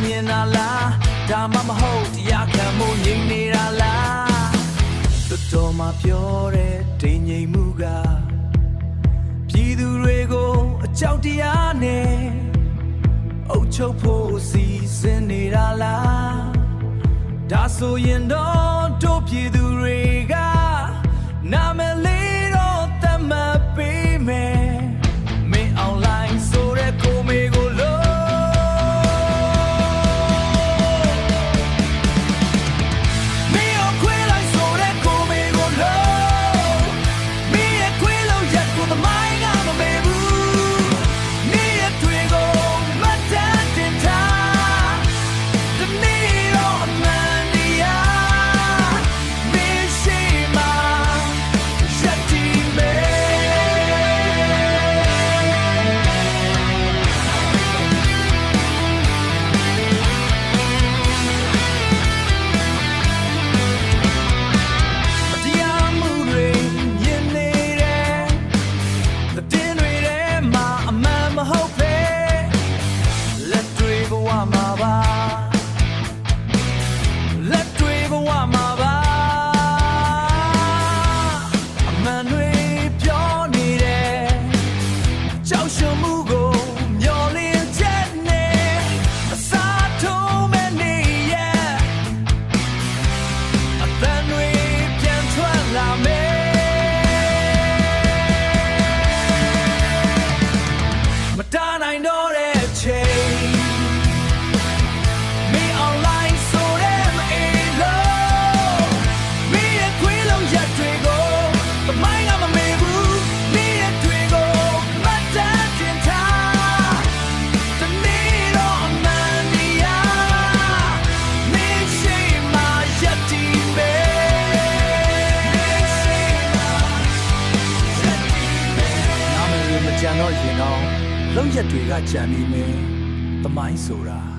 မြင်တာလားဒါမှမဟုတ်တရားခံမှုငြိမ်နေတာလားတော်မှပြောတဲ့ဒိန်ငြိမ်မှုကပြည်သူတွေကိုအကြောက်တရားနဲ့အုပ်ချုပ်ဖို့စီစဉ်နေတာလားဒါဆိုရင်တော့တို့ပြည်သူတွေကနာမည်လေးတော့သတ်မှတ်ပေးမယ်မင်းအွန်လိုင်းဆိုတဲ့ကိုမေကိုလို့မင်းအခွေးလိုက်ဆိုတဲ့ကိုမေကိုလို့မင်းရဲ့ခွေးလုံးရက်ကိုသမိုင်းကမမေဘူးမင်းရဲ့တွေကိုမတန်တင်ထားတနေ့တော့အမှန်တရားမင်းရှိမှရက်တည်မယ်တရားမှုတွေညင်နေတယ်တည်င်းတွေထဲမှာအမှန်မဟုတ်ပဲလက်တွေဘဝမှာပါလက်တွေဘဝမှာပါအမှန်တွေပြောနေတယ်ကြောက်ရွံ့မှုကိုမျောလင်းချက်နဲ့အစားထိုးမဲ့နေရဲ့အသံတွေပြန်ထွက်လာမယ်မတားနိုင်တော့တဲ့ချိန်မင်းအွန်လိုင်းဆိုတဲ့မအေးလို့မင်းရဲ့ခွေးလုံးရက်တွေကိုသမိုင်းကမမေဘူးမင်းရဲ့တွေကိုမတန်တင်ထားတနေ့တော့အမှန်တရားမင်းရှိမှရက်တည်မယ်နာမည်မကြံတော့ရင်တော့လုံးရက်တွေကကြံနေမယ်သမိုင်းဆိုတာ